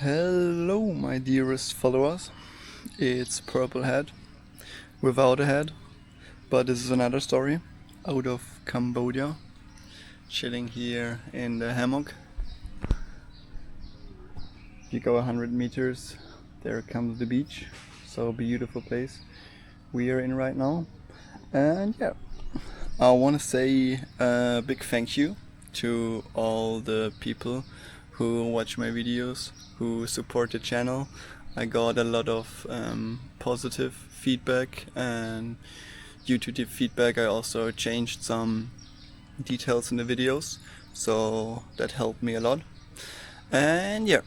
Hello, my dearest followers. It's PurpleHat without a head, but this is another story out of Cambodia. Chilling here in the hammock. If you go 100 meters, there comes the beach. So beautiful place we are in right now. And yeah, I want to say a big thank you to all the people who watch my videos, who support the channel. I got a lot of positive feedback, and due to the feedback I also changed some details in the videos, so that helped me a lot. And yeah,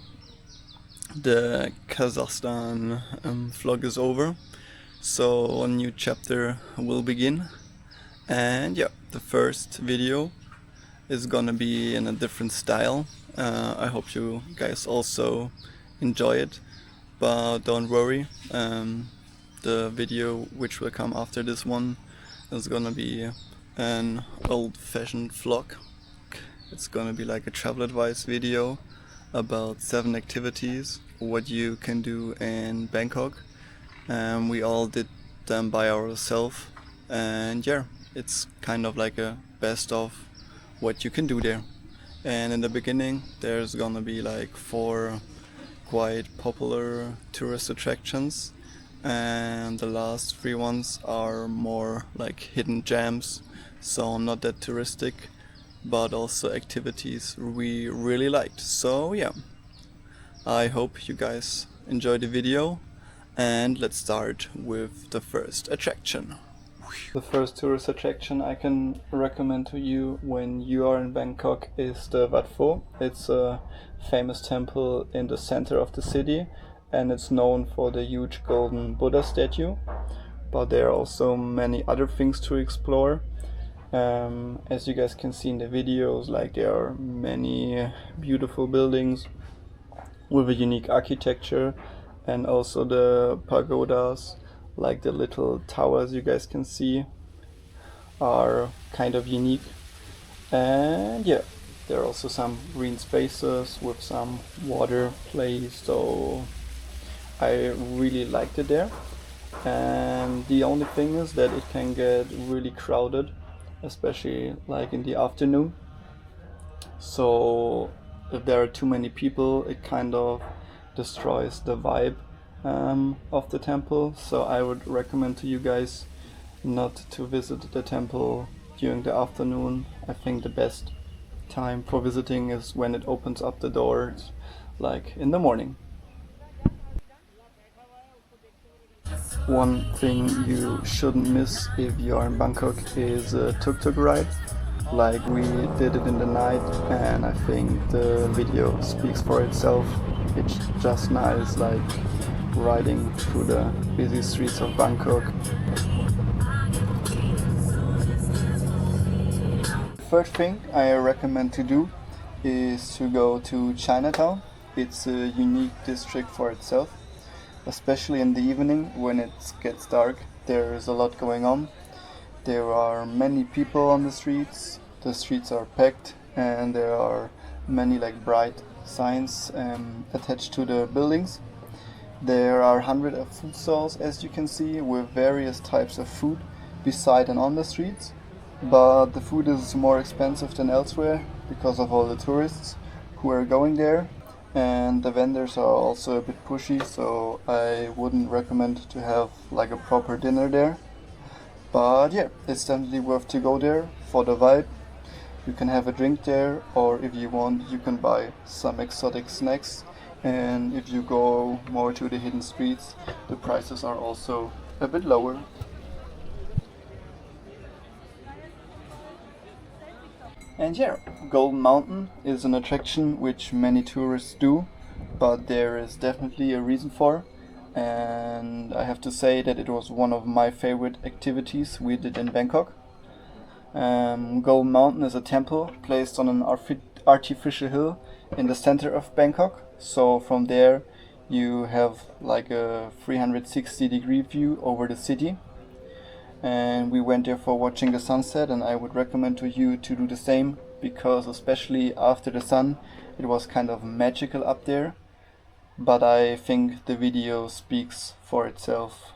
the Kazakhstan vlog is over, so a new chapter will begin. And yeah, the first video is gonna be in a different style. I hope you guys also enjoy it, but don't worry, the video which will come after this one is gonna be an old-fashioned vlog. It's gonna be like a travel advice video about 7 activities what you can do in Bangkok. We all did them by ourselves, and yeah, it's kind of like a best of what you can do there. And in the beginning there's gonna be like 4 quite popular tourist attractions, and the last 3 ones are more like hidden gems, so not that touristic, but also activities we really liked. So yeah, I hope you guys enjoy the video, and let's start with the first attraction. The first tourist attraction I can recommend to you when you are in Bangkok is the Wat Pho. It's a famous temple in the center of the city, and it's known for the huge golden Buddha statue. But there are also many other things to explore. As you guys can see in the videos, like there are many beautiful buildings with a unique architecture, and also the pagodas, like the little towers you guys can see, are kind of unique. And yeah, there are also some green spaces with some water play, so I really liked it there. And the only thing is that it can get really crowded, especially like in the afternoon. So if there are too many people, it kind of destroys the vibe of the temple. So I would recommend to you guys not to visit the temple during the afternoon. I think the best time for visiting is when it opens up the doors, like in the morning. One thing you shouldn't miss if you are in Bangkok is a tuk-tuk ride. Like we did it in the night, and I think the video speaks for itself. It's just nice, like riding through the busy streets of Bangkok. The third thing I recommend to do is to go to Chinatown. It's a unique district for itself, especially in the evening when it gets dark. There's a lot going on. There are many people on the streets are packed, and there are many like bright signs attached to the buildings. There are hundreds of food stalls, as you can see, with various types of food beside and on the streets. But the food is more expensive than elsewhere because of all the tourists who are going there. And the vendors are also a bit pushy, so I wouldn't recommend to have like a proper dinner there. But yeah, it's definitely worth to go there for the vibe. You can have a drink there, or if you want, you can buy some exotic snacks. And if you go more to the hidden streets, the prices are also a bit lower. And yeah, Golden Mountain is an attraction which many tourists do, but there is definitely a reason for. And I have to say that it was one of my favorite activities we did in Bangkok. Golden Mountain is a temple placed on an artificial hill in the center of Bangkok. So from there you have like a 360-degree view over the city. And we went there for watching the sunset, and I would recommend to you to do the same, because especially after the sun it was kind of magical up there. but I think the video speaks for itself.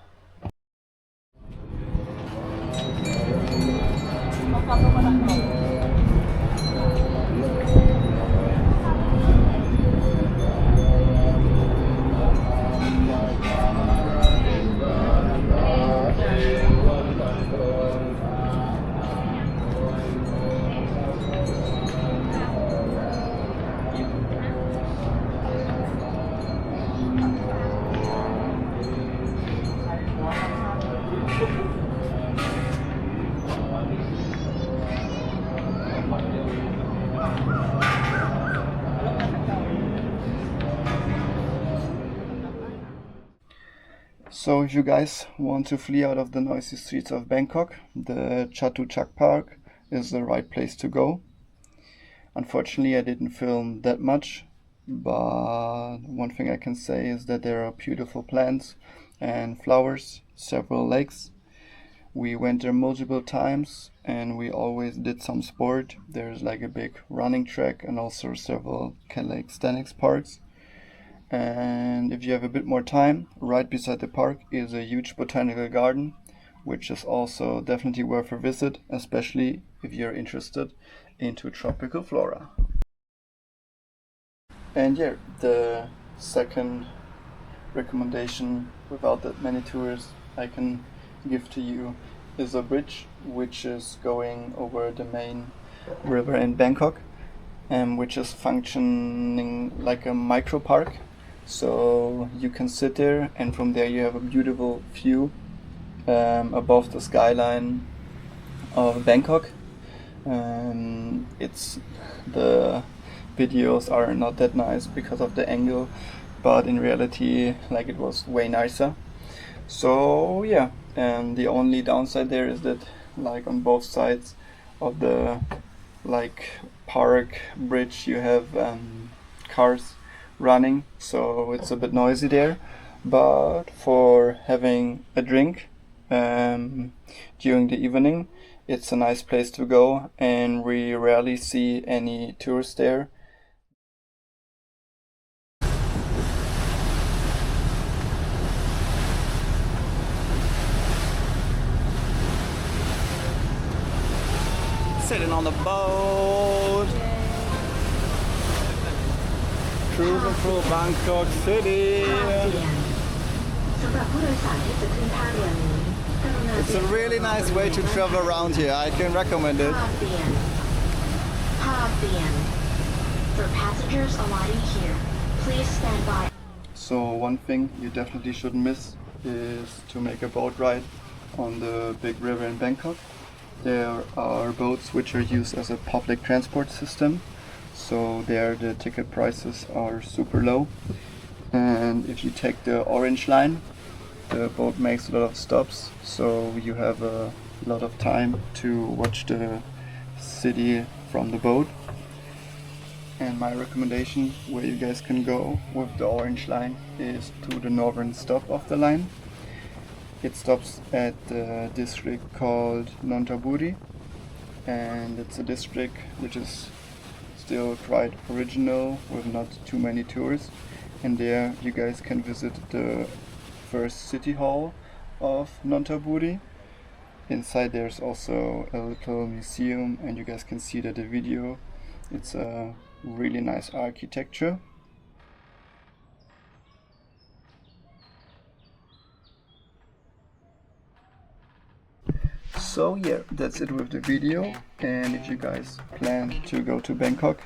So if you guys want to flee out of the noisy streets of Bangkok, the Chatuchak Park is the right place to go. Unfortunately, I didn't film that much, but one thing I can say is that there are beautiful plants and flowers, several lakes. We went there multiple times and we always did some sport. There's like a big running track and also several calisthenics parks. And if you have a bit more time, right beside the park is a huge botanical garden, which is also definitely worth a visit, especially if you're interested into tropical flora. And yeah, the second recommendation without that many tourists I can give to you is a bridge which is going over the main river in Bangkok, and which is functioning like a micro park. So you can sit there and from there you have a beautiful view above the skyline of Bangkok. It's the videos are not that nice because of the angle, but in reality like it was way nicer. So yeah, and the only downside there is that like on both sides of the like park bridge you have cars running, so it's a bit noisy there. But for having a drink during the evening, it's a nice place to go, and we rarely see any tourists there. Sitting on the boat, cruising through Bangkok City. It's a really nice way to travel around here. I can recommend it. For passengers alighting here, please stand by. So one thing you definitely shouldn't miss is to make a boat ride on the big river in Bangkok. There are boats which are used as a public transport system, so there the ticket prices are super low. And if you take the orange line, the boat makes a lot of stops, so you have a lot of time to watch the city from the boat. And my recommendation where you guys can go with the orange line is to the northern stop of the line. It stops at the district called Nonthaburi, and it's a district which is still quite original with not too many tourists. And there you guys can visit the first city hall of Nonthaburi. Inside there's also a little museum, and you guys can see that the video. It's a really nice architecture. So yeah, that's it with the video. And if you guys plan to go to Bangkok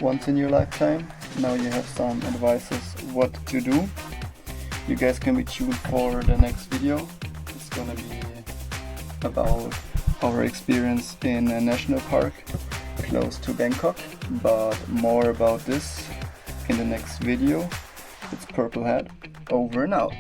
once in your lifetime, now you have some advices what to do. You guys can be tuned for the next video. It's gonna be about our experience in a national park close to Bangkok, but more about this in the next video. It's PurpleHat, over and out.